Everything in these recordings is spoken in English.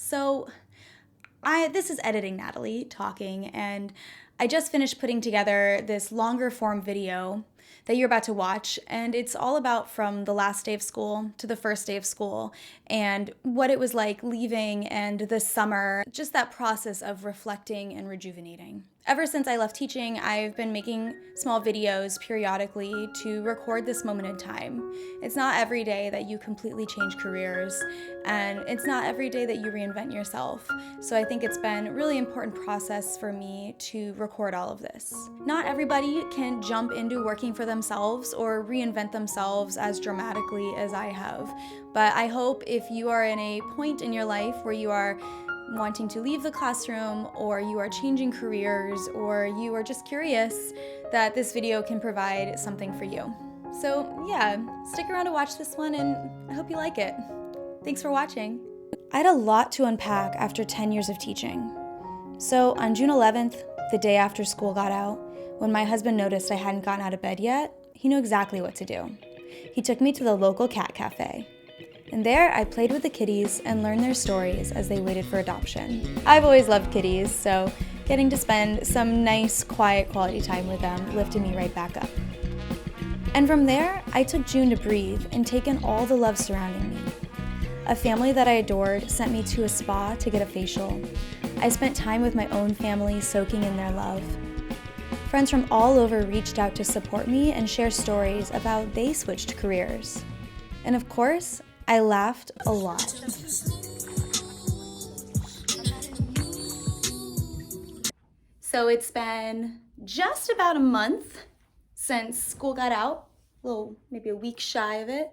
So this is Editing Natalie talking, and I just finished putting together this longer form video that you're about to watch, and it's all about from the last day of school to the first day of school and what it was like leaving and the summer, just that process of reflecting and rejuvenating. Ever since I left teaching, I've been making small videos periodically to record this moment in time. It's not every day that you completely change careers, and it's not every day that you reinvent yourself. So I think it's been a really important process for me to record all of this. Not everybody can jump into working for themselves or reinvent themselves as dramatically as I have. But I hope if you are in a point in your life where you are wanting to leave the classroom, or you are changing careers, or you are just curious, that this video can provide something for you. So yeah, stick around to watch this one, and I hope you like it. Thanks for watching. I had a lot to unpack after 10 years of teaching. So on June 11th, the day after school got out, when my husband noticed I hadn't gotten out of bed yet, he knew exactly what to do. He took me to the local cat cafe. And there, I played with the kitties and learned their stories as they waited for adoption. I've always loved kitties, so getting to spend some nice, quiet quality time with them lifted me right back up. And from there, I took June to breathe and take in all the love surrounding me. A family that I adored sent me to a spa to get a facial. I spent time with my own family, soaking in their love. Friends from all over reached out to support me and share stories about how they switched careers. And of course, I laughed a lot. So it's been just about a month since school got out, maybe a week shy of it.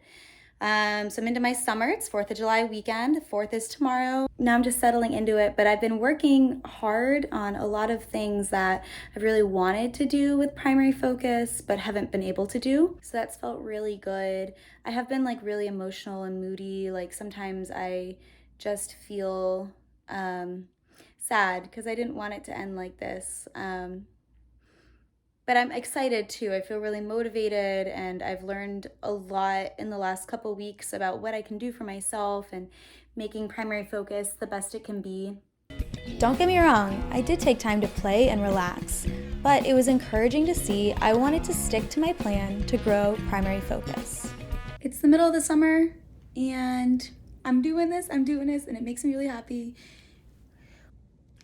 So I'm into my summer. It's 4th of July weekend. 4th is tomorrow. Now I'm just settling into it, but I've been working hard on a lot of things that I've really wanted to do with primary focus, but haven't been able to do. So that's felt really good. I have been really emotional and moody. Sometimes I just feel sad because I didn't want it to end like this. But I'm excited too. I feel really motivated, and I've learned a lot in the last couple weeks about what I can do for myself and making primary focus the best it can be. Don't get me wrong, I did take time to play and relax, but it was encouraging to see I wanted to stick to my plan to grow primary focus. It's the middle of the summer, and I'm doing this, and it makes me really happy.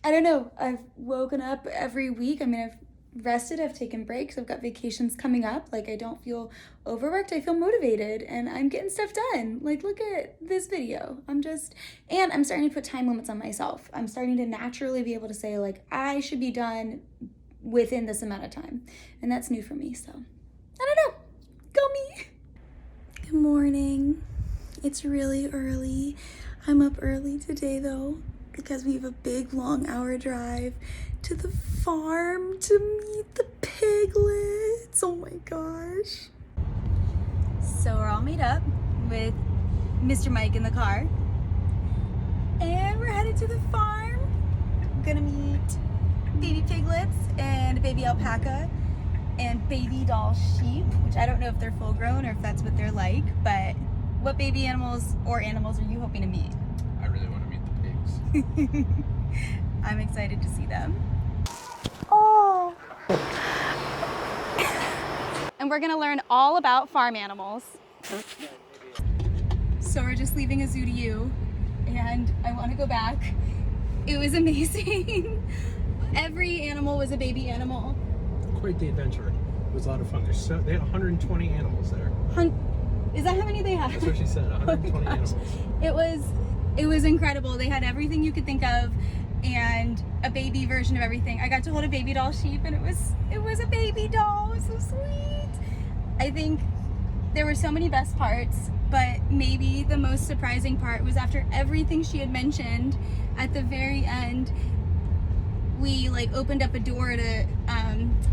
I don't know, I've woken up every week. I've rested, I've taken breaks, I've got vacations coming up. I don't feel overworked, I feel motivated, and I'm getting stuff done. Look at this video. I'm starting to put time limits on myself. I'm starting to naturally be able to say, I should be done within this amount of time. And that's new for me, so I don't know. Go me! Good morning. It's really early. I'm up early today, though, because we have a big, long hour drive to the farm to meet the piglets. Oh my gosh. So we're all made up with Mr. Mike in the car, and we're headed to the farm. I'm gonna meet baby piglets and baby alpaca and baby doll sheep, which I don't know if they're full grown or if that's what they're like, but what baby animals are you hoping to meet? I really want to meet the pigs. I'm excited to see them. Oh! And we're gonna learn all about farm animals. So we're just leaving a zoo to you, and I want to go back. It was amazing. Every animal was a baby animal. Quite the adventure. It was a lot of fun. They had 120 animals there. Is that how many they had? That's what she said, 120 animals. It was incredible. They had everything you could think of, and a baby version of everything. I got to hold a baby doll sheep, and it was a baby doll. It was so sweet. I think there were so many best parts, but maybe the most surprising part was after everything she had mentioned, at the very end, we opened up a door to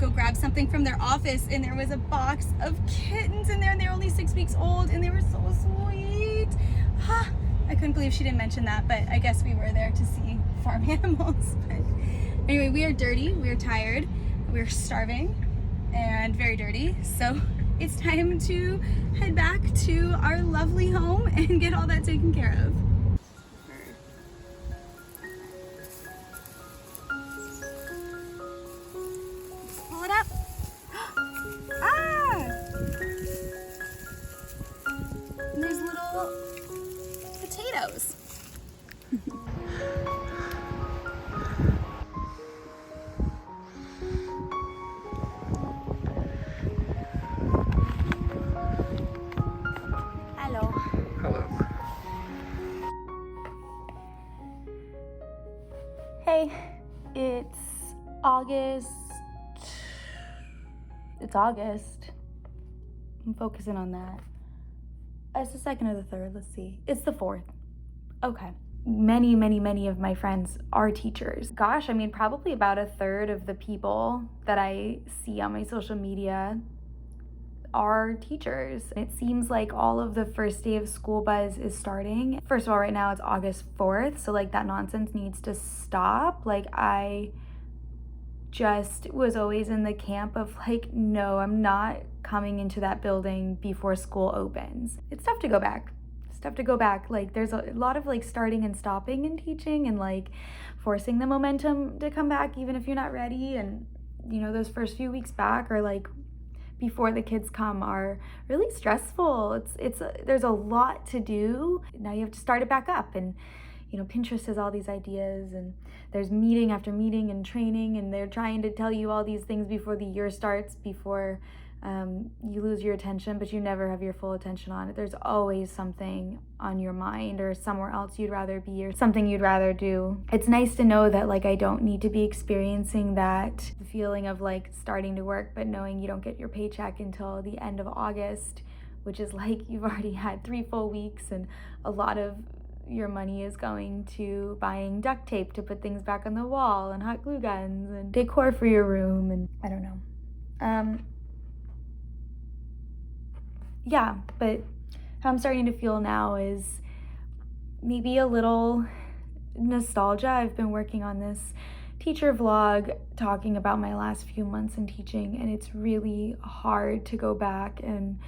go grab something from their office, and there was a box of kittens in there, and they were only 6 weeks old, and they were so sweet. I couldn't believe she didn't mention that, but I guess we were there to see farm animals. But anyway, we are dirty, we are tired, we're starving, and very dirty, so it's time to head back to our lovely home and get all that taken care of. goes. Hello. Hello. Hey, it's August. It's August. I'm focusing on that. It's the 2nd or the 3rd, let's see. It's the 4th. Okay. Many of my friends are teachers. Gosh, I mean, probably about a third of the people that I see on my social media are teachers. It seems like all of the first day of school buzz is starting. First of all, right now it's August 4th, so like that nonsense needs to stop. Like I just was always in the camp of like, no, I'm not coming into that building before school opens. It's tough to go back. It's tough to go back. Like there's a lot of like starting and stopping in teaching and like forcing the momentum to come back even if you're not ready. And you know, those first few weeks back are like before the kids come are really stressful. There's a lot to do. Now you have to start it back up, and you know, Pinterest has all these ideas, and there's meeting after meeting and training, and they're trying to tell you all these things before the year starts, before you lose your attention, but you never have your full attention on it. There's always something on your mind or somewhere else you'd rather be or something you'd rather do. It's nice to know that like I don't need to be experiencing that feeling of like starting to work but knowing you don't get your paycheck until the end of August, which is like you've already had 3 full weeks and a lot of your money is going to buying duct tape to put things back on the wall and hot glue guns and decor for your room, and I don't know. Yeah, but how I'm starting to feel now is maybe a little nostalgia. I've been working on this teacher vlog talking about my last few months in teaching, and it's really hard to go back and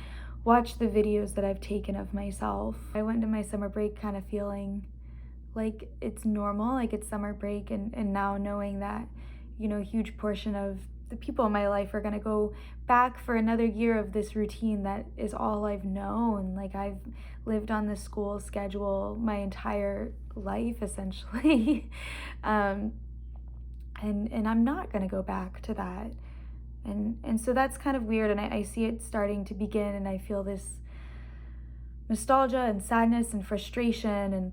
watch the videos that I've taken of myself. I went into my summer break kind of feeling like it's normal, like it's summer break, and now knowing that, you know, a huge portion of the people in my life are gonna go back for another year of this routine that is all I've known. Like I've lived on this school schedule my entire life essentially. And I'm not gonna go back to that. And so that's kind of weird, and I see it starting to begin, and I feel this nostalgia and sadness and frustration.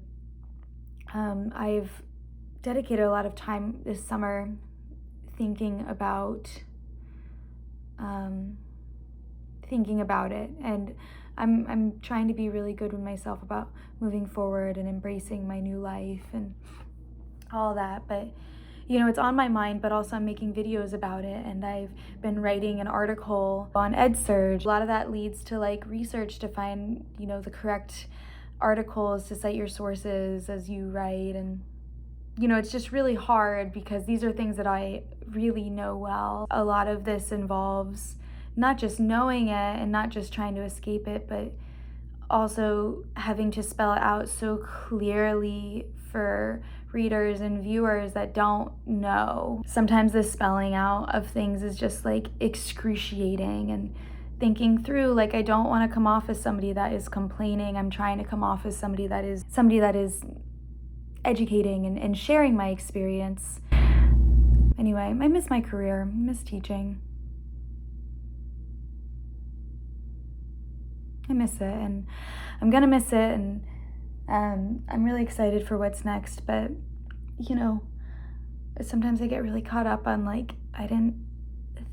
And I've dedicated a lot of time this summer thinking about it, and I'm trying to be really good with myself about moving forward and embracing my new life and all that. But you know, it's on my mind, but also I'm making videos about it, and I've been writing an article on EdSurge. A lot of that leads to like research to find, you know, the correct articles to cite your sources as you write. And you know, it's just really hard because these are things that I really know well. A lot of this involves not just knowing it and not just trying to escape it, but also having to spell it out so clearly for readers and viewers that don't know. Sometimes the spelling out of things is just like excruciating, and thinking through, like, I don't want to come off as somebody that is complaining. I'm trying to come off as somebody that is educating and sharing my experience. Anyway, I miss my career, I miss teaching. I miss it, and I'm gonna miss it, and I'm really excited for what's next. But you know, sometimes I get really caught up on like, I didn't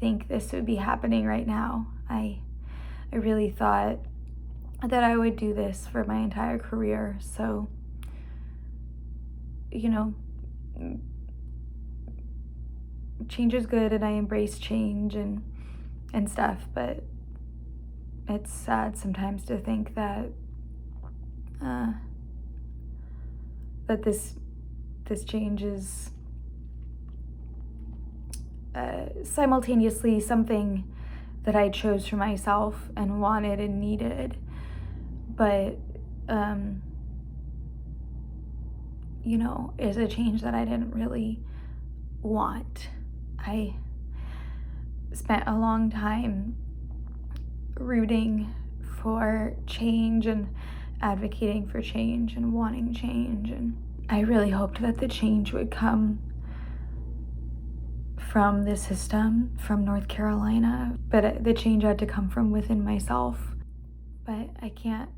think this would be happening right now. I really thought that I would do this for my entire career. So, you know, change is good, and I embrace change and stuff, but it's sad sometimes to think that that this change is simultaneously something that I chose for myself and wanted and needed, but you know, is a change that I didn't really want. I spent a long time rooting for change and advocating for change and wanting change, and I really hoped that the change would come from the system, from North Carolina, but the change had to come from within myself. But I can't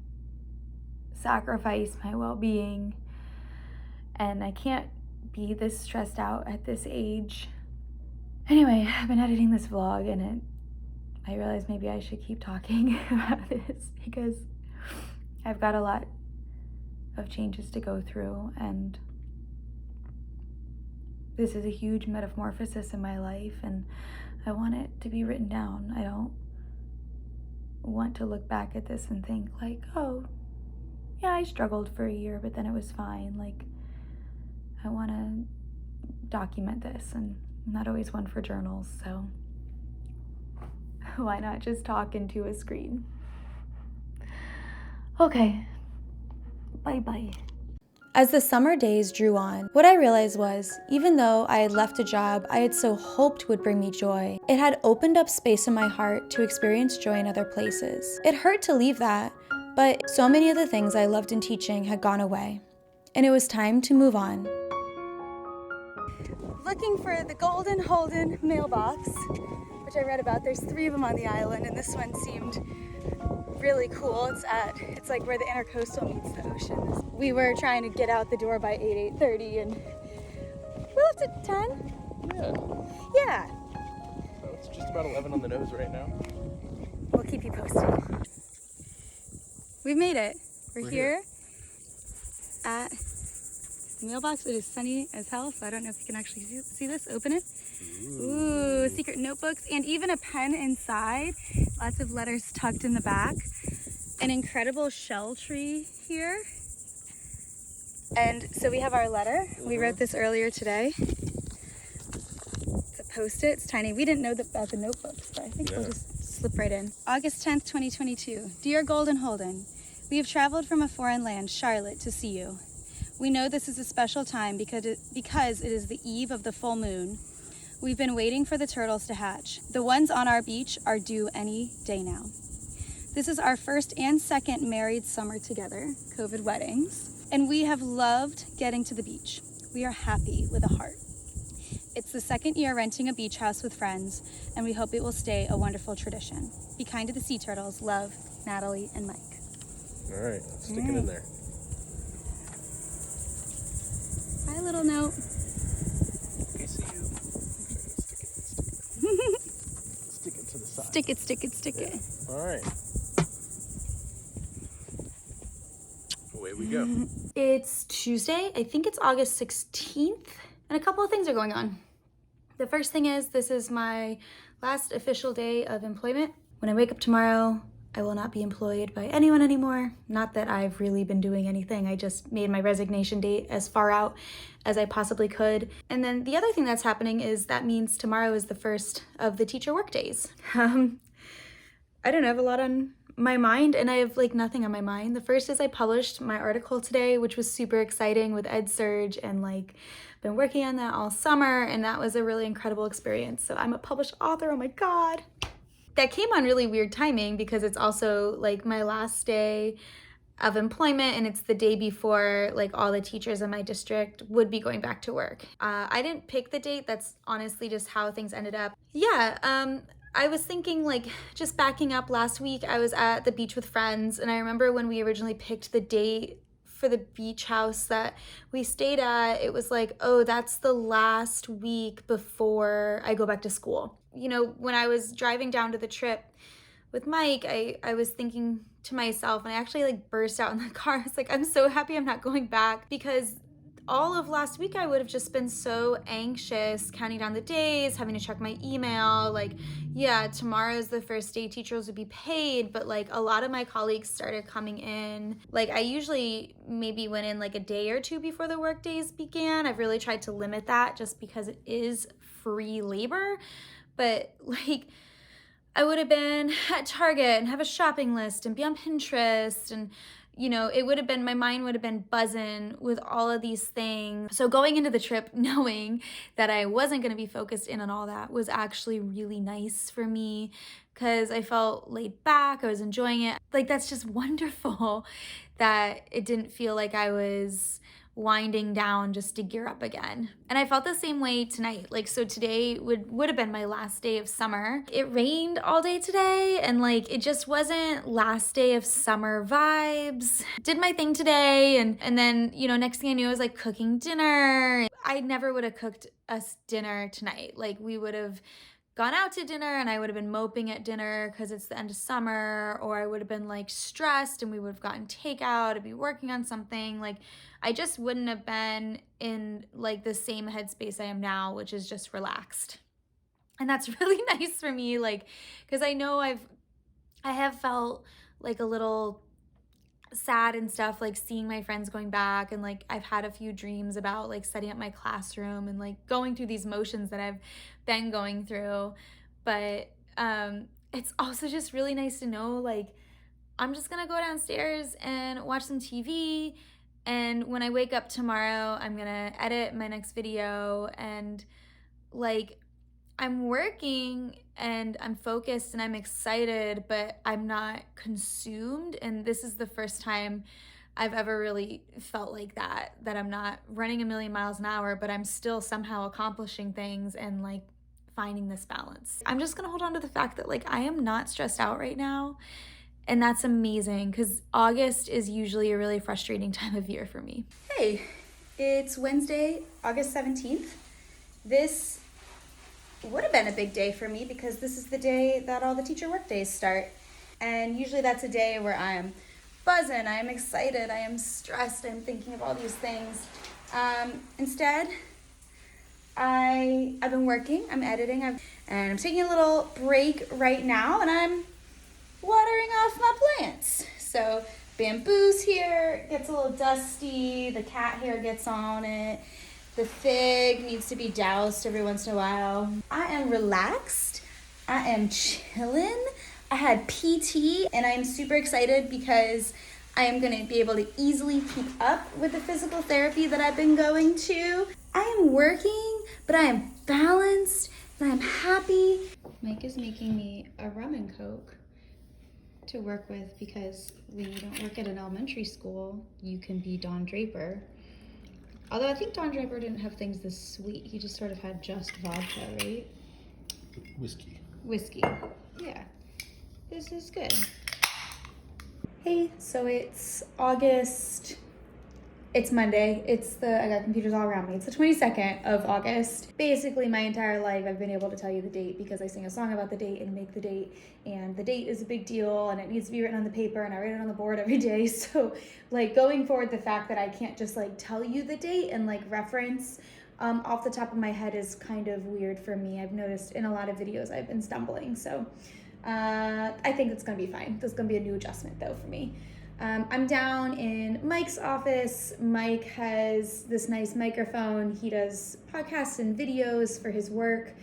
sacrifice my well-being, and I can't be this stressed out at this age. Anyway, I've been editing this vlog, and I realized maybe I should keep talking about this because I've got a lot of changes to go through, and this is a huge metamorphosis in my life, and I want it to be written down. I don't want to look back at this and think like, oh, yeah, I struggled for a year, but then it was fine. Like, I want to document this, and I'm not always one for journals, so why not just talk into a screen? Okay, bye-bye. As the summer days drew on, what I realized was, even though I had left a job I had so hoped would bring me joy, it had opened up space in my heart to experience joy in other places. It hurt to leave that, but so many of the things I loved in teaching had gone away, and it was time to move on. Looking for the Golden Holden mailbox, which I read about. There's 3 of them on the island, and this one seemed really cool. It's like where the intercoastal meets the ocean. We were trying to get out the door by 8:30, and we left at 10. Yeah. So it's just about 11 on the nose right now. We'll keep you posted. We've made it. We're here at the mailbox. It is sunny as hell, so I don't know if you can actually see this. Open it. Ooh, secret notebooks, and even a pen inside. Lots of letters tucked in the back. An incredible shell tree here. And so we have our letter. We wrote this earlier today. It's a post-it. It's tiny. We didn't know about the notebooks, but I think we'll just slip right in. August 10th, 2022. Dear Golden Holden, we have traveled from a foreign land, Charlotte, to see you. We know this is a special time because it is the eve of the full moon. We've been waiting for the turtles to hatch. The ones on our beach are due any day now. This is our first and second married summer together, COVID weddings, and we have loved getting to the beach. We are happy with a heart. It's the second year renting a beach house with friends, and we hope it will stay a wonderful tradition. Be kind to the sea turtles. Love, Natalie and Mike. All right, stick it in there. Hi, little note. Okay, see you. Stick it to the side. Stick it. All right. Away we go. It's Tuesday. I think it's August 16th, and a couple of things are going on. The first thing is this is my last official day of employment. When I wake up tomorrow, I will not be employed by anyone anymore. Not that I've really been doing anything. I just made my resignation date as far out as I possibly could. And then the other thing that's happening is that means tomorrow is the first of the teacher workdays. I don't know, I have a lot on my mind, and I have like nothing on my mind. The first is I published my article today, which was super exciting with EdSurge, and like been working on that all summer, and that was a really incredible experience. So I'm a published author, oh my God. That came on really weird timing because it's also like my last day of employment, and it's the day before like all the teachers in my district would be going back to work. I didn't pick the date. That's honestly just how things ended up. Yeah, I was thinking like just backing up last week, I was at the beach with friends, and I remember when we originally picked the date for the beach house that we stayed at, it was like, oh, that's the last week before I go back to school. You know, when I was driving down to the trip with Mike, I was thinking to myself, and I actually like burst out in the car. I was like, I'm so happy I'm not going back, because all of last week I would have just been so anxious, counting down the days, having to check my email. Like, yeah, tomorrow's the first day teachers would be paid, but like a lot of my colleagues started coming in. Like I usually maybe went in like a day or two before the work days began. I've really tried to limit that just because it is free labor. But like I would have been at Target and have a shopping list and be on Pinterest, and you know, it would have been, my mind would have been buzzing with all of these things. So going into the trip knowing that I wasn't going to be focused in on all that was actually really nice for me, because I felt laid back. I was enjoying it. Like, that's just wonderful that it didn't feel like I was winding down just to gear up again. And I felt the same way tonight. Like, so today would have been my last day of summer. It rained all day today, and like it just wasn't last day of summer vibes. Did my thing today, and then, you know, next thing I knew I was like cooking dinner. I never would have cooked us dinner tonight. Like, we would have gone out to dinner and I would have been moping at dinner because it's the end of summer, or I would have been like stressed and we would have gotten takeout and be working on something. Like, I just wouldn't have been in like the same headspace I am now, which is just relaxed. And that's really nice for me, like, because I know I have felt like a little sad and stuff, like seeing my friends going back, and like I've had a few dreams about like setting up my classroom and like going through these motions that I've been going through. But it's also just really nice to know, like, I'm just gonna go downstairs and watch some TV, and when I wake up tomorrow I'm gonna edit my next video, and like, I'm working and I'm focused and I'm excited, but I'm not consumed. And this is the first time I've ever really felt like that I'm not running a million miles an hour, but I'm still somehow accomplishing things and like finding this balance. I'm just gonna hold on to the fact that like I am not stressed out right now. And that's amazing, because August is usually a really frustrating time of year for me. Hey, it's Wednesday, August 17th. This would have been a big day for me because this is the day that all the teacher work days start. And usually that's a day where I am buzzing, I am excited, I am stressed, I'm thinking of all these things. Instead, I've been working, I'm editing, and I'm taking a little break right now, and I'm watering off my plants. So bamboo's here, gets a little dusty, the cat hair gets on it. The fig needs to be doused every once in a while. I am relaxed. I am chilling. I had PT, and I am super excited because I am going to be able to easily keep up with the physical therapy that I've been going to. I am working, but I am balanced, and I am happy. Mike is making me a rum and coke to work with because when you don't work at an elementary school, you can be Don Draper. Although I think Don Draper didn't have things this sweet. He just sort of had just vodka, right? Whiskey. Yeah. This is good. Hey, so it's August. It's Monday. I got computers all around me. It's the 22nd of August. Basically, my entire life, I've been able to tell you the date because I sing a song about the date and make the date. And the date is a big deal, and it needs to be written on the paper, and I write it on the board every day. So, like, going forward, the fact that I can't just, like, tell you the date and, like, reference off the top of my head is kind of weird for me. I've noticed in a lot of videos I've been stumbling. So, I think it's going to be fine. There's going to be a new adjustment, though, for me. I'm down in Mike's office. Mike has this nice microphone. He does podcasts and videos for his work.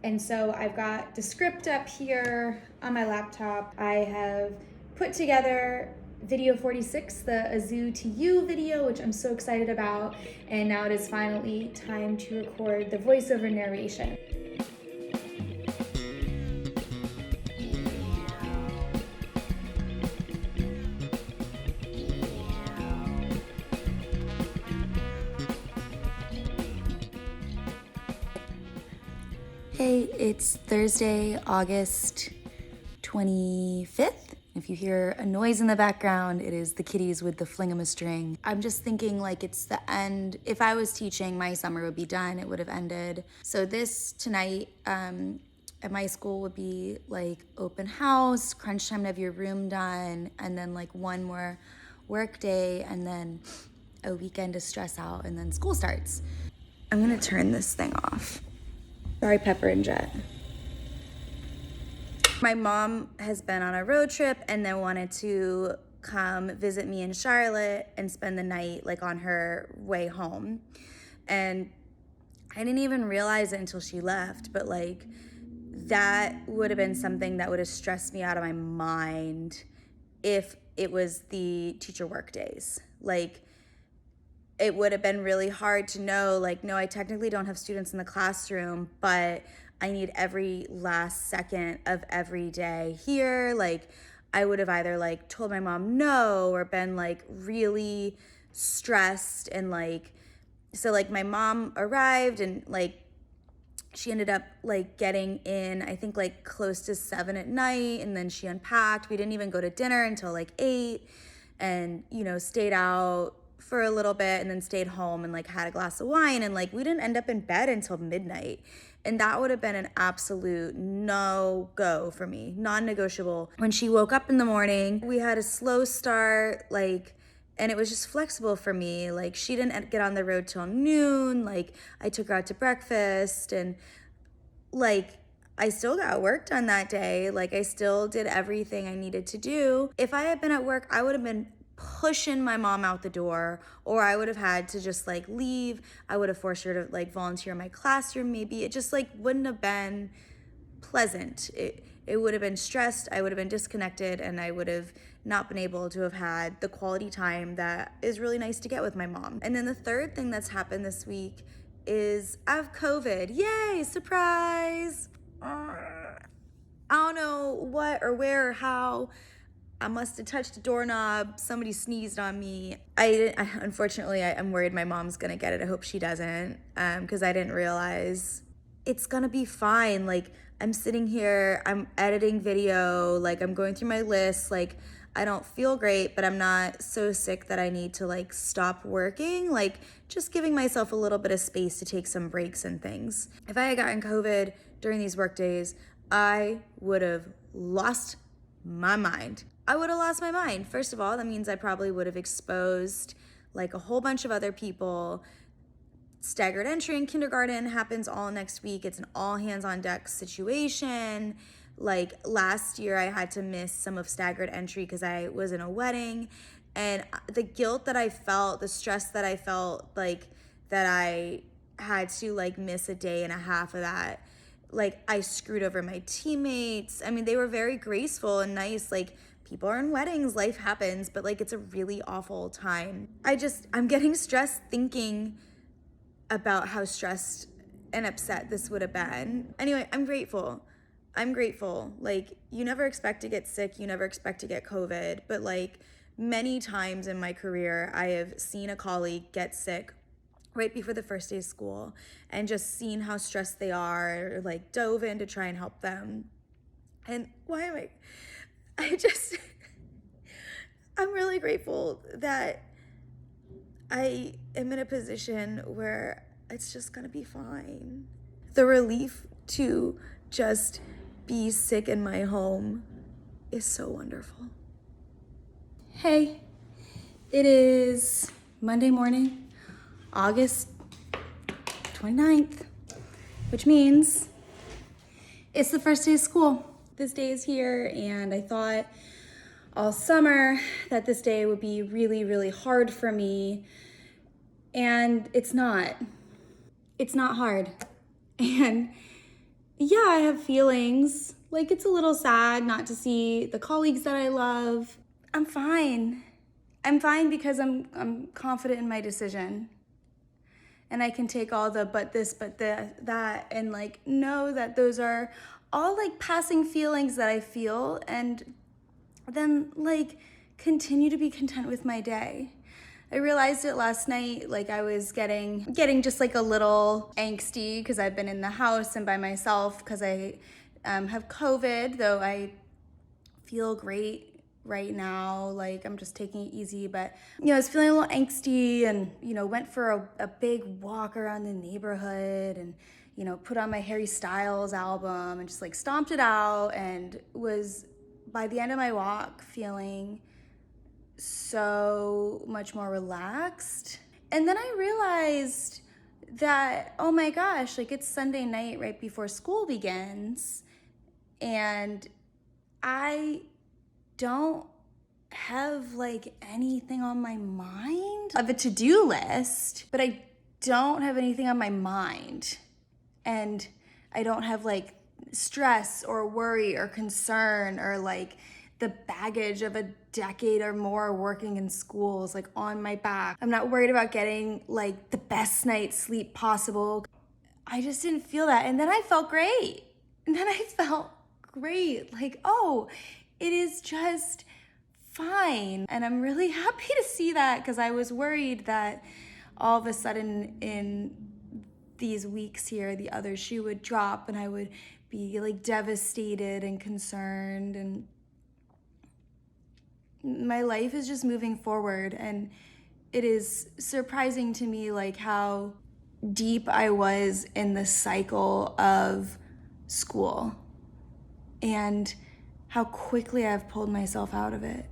And so I've got the script up here on my laptop. I have put together video 46, the A Zoo to You video, which I'm so excited about. And now it is finally time to record the voiceover narration. Hey, it's Thursday, August 25th. If you hear a noise in the background, it is the kitties with the fling-em-a-string. I'm just thinking like it's the end. If I was teaching, my summer would be done. It would have ended. So this tonight at my school would be like open house, crunch time to have your room done, and then like one more work day, and then a weekend to stress out, and then school starts. I'm gonna turn this thing off. Sorry, Pepper and Jet. My mom has been on a road trip and then wanted to come visit me in Charlotte and spend the night like on her way home. And I didn't even realize it until she left, but like that would have been something that would have stressed me out of my mind if it was the teacher work days. Like, it would have been really hard to know, like, no, I technically don't have students in the classroom, but I need every last second of every day here. Like, I would have either like told my mom no or been like really stressed. And like, so like my mom arrived and like she ended up like getting in, I think like close to 7 at night, and then she unpacked. We didn't even go to dinner until like 8, and stayed out for a little bit and then stayed home and like had a glass of wine, and like we didn't end up in bed until midnight. And that would have been an absolute no go for me, non-negotiable. When she woke up in the morning, we had a slow start, like, and it was just flexible for me. Like, she didn't get on the road till noon. Like, I took her out to breakfast, and like, I still got work done that day. Like, I still did everything I needed to do. If I had been at work, I would have been pushing my mom out the door, or I would have had to just like leave. I would have forced her to like volunteer in my classroom. Maybe it just like wouldn't have been pleasant. It would have been stressed. I would have been disconnected, and I would have not been able to have had the quality time that is really nice to get with my mom. And then the third thing that's happened this week is I have COVID. Yay, surprise. I don't know what or where or how. I must have touched a doorknob. Somebody sneezed on me. Unfortunately, I'm worried my mom's gonna get it. I hope she doesn't, because I didn't realize. It's gonna be fine. Like, I'm sitting here, I'm editing video, like I'm going through my list. Like, I don't feel great, but I'm not so sick that I need to like stop working. Like, just giving myself a little bit of space to take some breaks and things. If I had gotten COVID during these work days, I would have lost my mind. I would have lost my mind. First of all, that means I probably would have exposed like a whole bunch of other people. Staggered entry in kindergarten happens all next week. It's an all hands on deck situation. Like, last year I had to miss some of staggered entry because I was in a wedding, and the guilt that I felt, the stress that I felt, like that I had to like miss a day and a half of that. Like, I screwed over my teammates. I mean, they were very graceful and nice. Like, people are in weddings, life happens, but like, it's a really awful time. I'm getting stressed thinking about how stressed and upset this would have been. Anyway, I'm grateful. Like, you never expect to get sick, you never expect to get COVID, but like, many times in my career, I have seen a colleague get sick right before the first day of school, and just seen how stressed they are, or like dove in to try and help them. And I'm really grateful that I am in a position where it's just gonna be fine. The relief to just be sick in my home is so wonderful. Hey, it is Monday morning, August 29th, which means it's the first day of school. This day is here, and I thought all summer that this day would be really, really hard for me, and it's not. It's not hard. And yeah, I have feelings. Like, it's a little sad not to see the colleagues that I love. I'm fine. I'm fine because I'm confident in my decision. And I can take all the but this, but that, and like know that those are all like passing feelings that I feel, and then like continue to be content with my day. I realized it last night, like I was getting just like a little angsty because I've been in the house and by myself because I have COVID, though I feel great right now. Like, I'm just taking it easy, but I was feeling a little angsty, and went for a big walk around the neighborhood, and put on my Harry Styles album and just like stomped it out, and was by the end of my walk feeling so much more relaxed. And then I realized that, oh my gosh, like, it's Sunday night right before school begins, and I don't have like anything on my mind. I have a to-do list, but I don't have anything on my mind. And I don't have like stress or worry or concern or like the baggage of a decade or more working in schools like on my back. I'm not worried about getting like the best night's sleep possible. I just didn't feel that. And then I felt great. And then I felt great. Like, oh, it is just fine. And I'm really happy to see that, because I was worried that all of a sudden in these weeks here, the other shoe would drop and I would be like devastated and concerned. And my life is just moving forward, and it is surprising to me like how deep I was in the cycle of school and how quickly I've pulled myself out of it.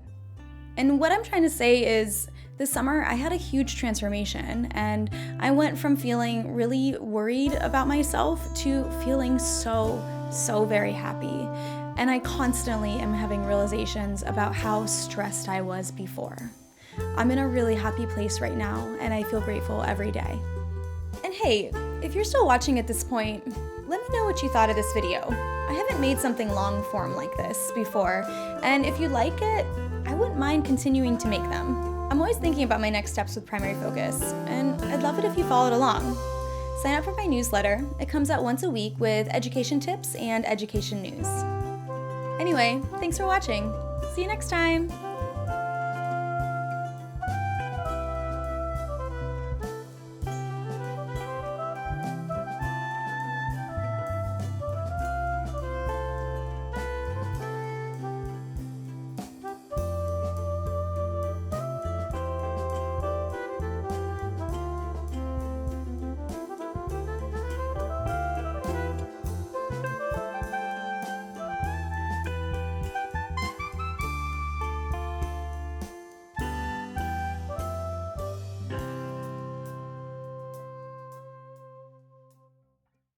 And what I'm trying to say is, this summer I had a huge transformation, and I went from feeling really worried about myself to feeling so very happy. And I constantly am having realizations about how stressed I was before. I'm in a really happy place right now, and I feel grateful every day. And hey, if you're still watching at this point, let me know what you thought of this video. I haven't made something long form like this before, and if you like it, I wouldn't mind continuing to make them. I'm always thinking about my next steps with primary focus, and I'd love it if you followed along. Sign up for my newsletter. It comes out once a week with education tips and education news. Anyway, thanks for watching. See you next time.